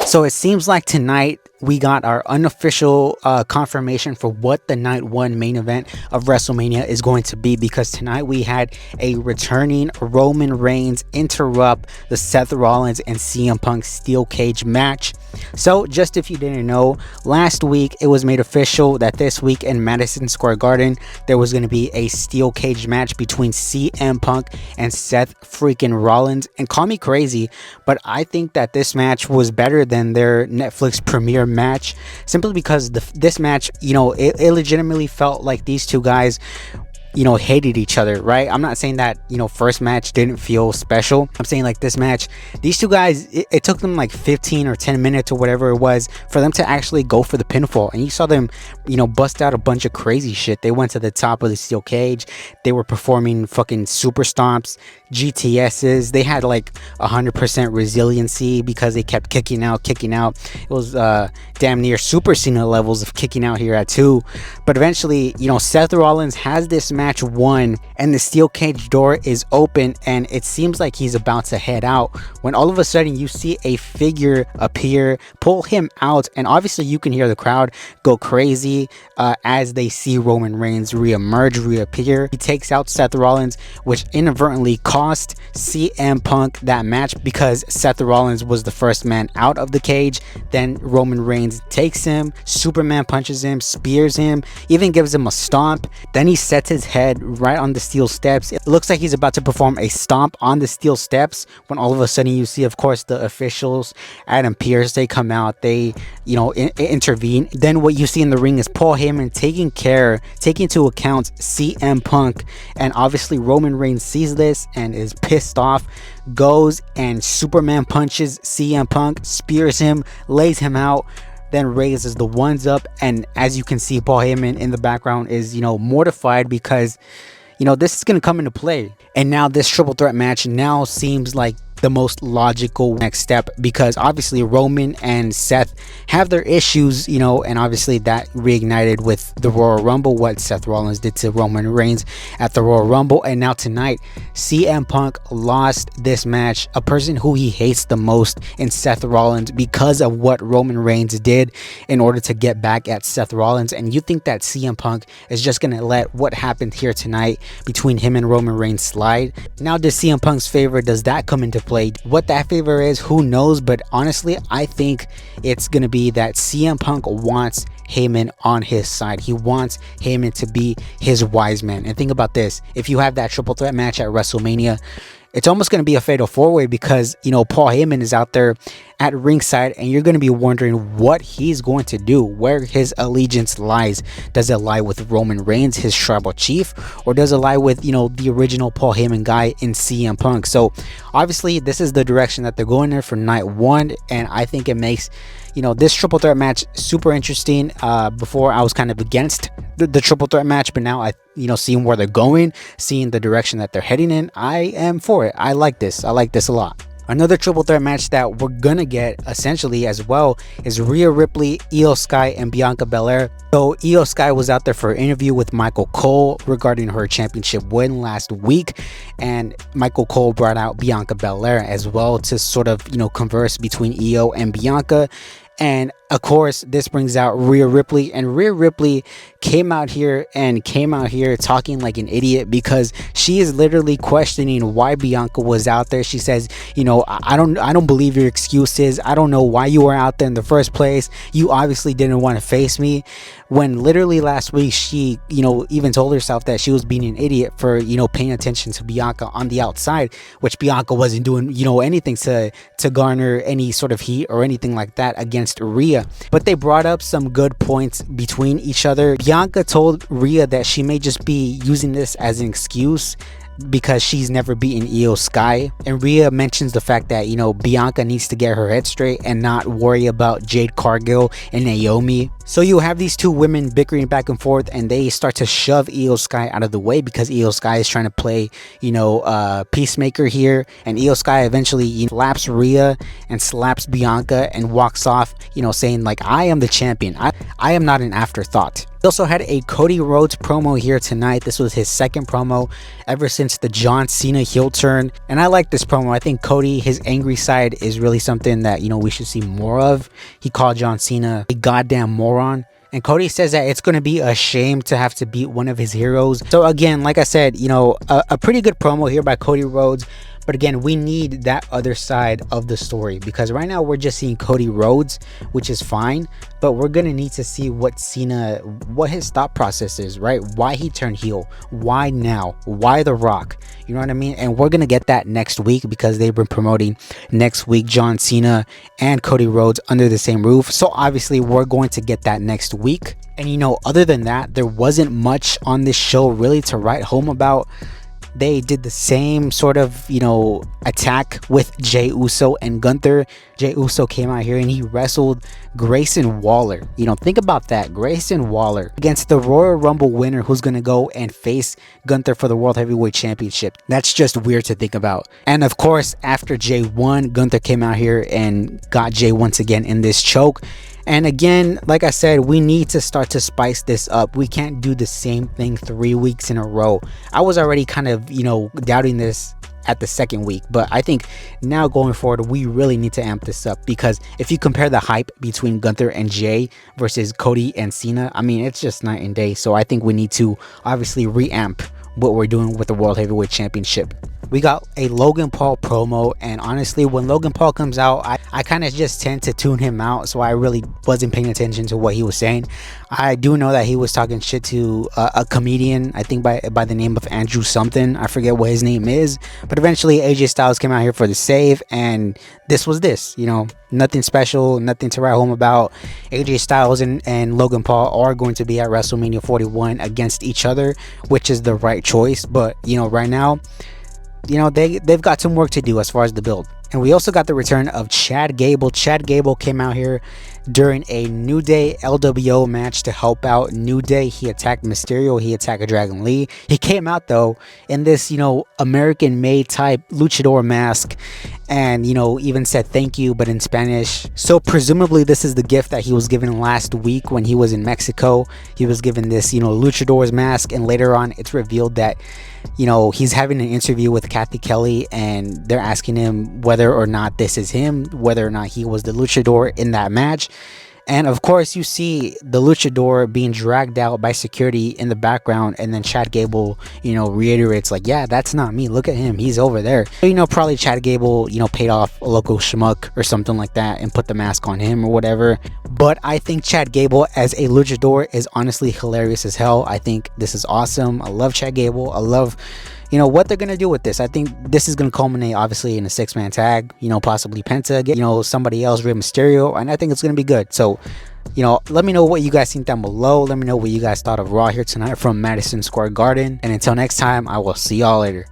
So it seems like tonight we got our unofficial confirmation for what the night one main event of WrestleMania is going to be, because tonight we had a returning Roman Reigns interrupt the Seth Rollins and CM Punk steel cage match. So just if you didn't know, last week it was made official that this week in Madison Square Garden there was going to be a steel cage match between CM Punk and Seth freaking Rollins. And call me crazy, but I think that this match was better than their Netflix premiere match, simply because this match, it legitimately felt like these two guys hated each other, right? I'm not saying that first match didn't feel special. I'm saying like this match, these two guys, it took them like 15 or 10 minutes or whatever it was for them to actually go for the pinfall, and you saw them bust out a bunch of crazy shit. They went to the top of the steel cage, they were performing fucking super stomps, GTSs. They had like 100% resiliency because they kept kicking out. It was damn near Super Cena levels of kicking out here at 2. But eventually, Seth Rollins has this match won, and the steel cage door is open, and it seems like he's about to head out when all of a sudden you see a figure appear, pull him out, and obviously you can hear the crowd go crazy as they see Roman Reigns reappear. He takes out Seth Rollins, which inadvertently cost CM Punk that match because Seth Rollins was the first man out of the cage. Then Roman Reigns takes him, Superman punches him, spears him, even gives him a stomp. Then he sets his head right on the steel steps. It looks like he's about to perform a stomp on the steel steps when all of a sudden you see, of course, the officials, Adam Pearce, they come out, they intervene. Then what you see in the ring is Paul Heyman taking into account CM Punk, and obviously Roman Reigns sees this and is pissed off, goes and Superman punches CM Punk, spears him, lays him out, then raises the ones up. And as you can see, Paul Heyman in the background is mortified because this is going to come into play. And now this triple threat match now seems like the most logical next step, because obviously Roman and Seth have their issues, and obviously that reignited with the Royal Rumble, what Seth Rollins did to Roman Reigns at the Royal Rumble. And now tonight CM Punk lost this match, a person who he hates the most in Seth Rollins, because of what Roman Reigns did in order to get back at Seth Rollins. And you think that CM Punk is just gonna let what happened here tonight between him and Roman Reigns slide? Now, does CM Punk's favor, does that come into play? What that favor is, who knows? But honestly, I think it's gonna be that CM Punk wants Heyman on his side. He wants Heyman to be his wise man. And think about this: if you have that triple threat match at WrestleMania, it's almost going to be a fatal four-way, because Paul Heyman is out there at ringside, and you're going to be wondering what he's going to do, where his allegiance lies. Does it lie with Roman Reigns, his tribal chief, or does it lie with the original Paul Heyman guy in CM Punk? So obviously this is the direction that they're going there for night one, and I think it makes this triple threat match super interesting. Before I was kind of against the triple threat match, but now I seeing where they're going, seeing the direction that they're heading in, I am for it. I like this a lot. Another triple threat match that we're gonna get essentially as well is Rhea Ripley, Io Sky, and Bianca Belair. So Io Sky was out there for an interview with Michael Cole regarding her championship win last week, and Michael Cole brought out Bianca Belair as well to sort of converse between Io and Bianca. And of course, this brings out Rhea Ripley, and Rhea Ripley came out here talking like an idiot, because she is literally questioning why Bianca was out there. She says, I don't believe your excuses. I don't know why you were out there in the first place. You obviously didn't want to face me. When literally last week she even told herself that she was being an idiot for paying attention to Bianca on the outside, which Bianca wasn't doing anything to garner any sort of heat or anything like that against Rhea. But they brought up some good points between each other. Bianca told Rhea that she may just be using this as an excuse because she's never beaten Io Sky, and Rhea mentions the fact that Bianca needs to get her head straight and not worry about Jade Cargill and Naomi. So you have these two women bickering back and forth, and they start to shove Io Sky out of the way because Io Sky is trying to play peacemaker here, and Io Sky eventually slaps Rhea and slaps Bianca and walks off saying like, I am the champion, I am not an afterthought. We also had a Cody Rhodes promo here tonight. This was his second promo ever since the John Cena heel turn. And I like this promo. I think Cody, his angry side is really something that, we should see more of. He called John Cena a goddamn moron. And Cody says that it's going to be a shame to have to beat one of his heroes. So again, like I said, a pretty good promo here by Cody Rhodes. But again, we need that other side of the story, because right now we're just seeing Cody Rhodes, which is fine, but we're going to need to see what his thought process is, right? Why he turned heel, why now, why The Rock, you know what I mean? And we're going to get that next week, because they've been promoting next week John Cena and Cody Rhodes under the same roof. So obviously we're going to get that next week. And other than that, there wasn't much on this show really to write home about. They did the same sort of, attack with Jey Uso and Gunther. Jey Uso came out here and he wrestled Grayson Waller. Think about that. Grayson Waller against the Royal Rumble winner, who's going to go and face Gunther for the World Heavyweight Championship. That's just weird to think about. And of course, after Jey won, Gunther came out here and got Jey once again in this choke. And again, like I said, we need to start to spice this up. We can't do the same thing 3 weeks in a row. I was already kind of, doubting this at the second week, but I think now going forward, we really need to amp this up, because if you compare the hype between Gunther and Jey versus Cody and Cena, I mean, it's just night and day. So I think we need to obviously reamp what we're doing with the World Heavyweight Championship. We got a Logan Paul promo, and honestly, when Logan Paul comes out, I kind of just tend to tune him out, so I really wasn't paying attention to what he was saying. I do know that he was talking shit to a comedian, I think by the name of Andrew something. I forget what his name is, but eventually AJ Styles came out here for the save, and this was nothing special, nothing to write home about. AJ Styles and Logan Paul are going to be at WrestleMania 41 against each other, which is the right choice. But right now, they've got some work to do as far as the build. And we also got the return of Chad Gable. Chad Gable came out here during a New Day LWO match to help out New Day. He attacked Mysterio. He attacked Dragon Lee. He came out though in this, American-made type luchador mask, and even said thank you, but in Spanish. So presumably this is the gift that he was given last week when he was in Mexico. He was given this, luchador's mask, and later on it's revealed that he's having an interview with Kathy Kelly, and they're asking him whether or not this is him, whether or not he was the luchador in that match. And of course, you see the luchador being dragged out by security in the background, and then Chad Gable, reiterates like, yeah, that's not me. Look at him. He's over there. Probably Chad Gable, paid off a local schmuck or something like that and put the mask on him or whatever. But I think Chad Gable as a luchador is honestly hilarious as hell. I think this is awesome. I love Chad Gable. I love what they're gonna do with this. I think this is gonna culminate obviously in a 6-man tag, possibly Penta, get somebody else, Rey Mysterio, and I think it's gonna be good. So let me know what you guys think down below. Let me know what you guys thought of Raw here tonight from Madison Square Garden, and until next time, I will see y'all later.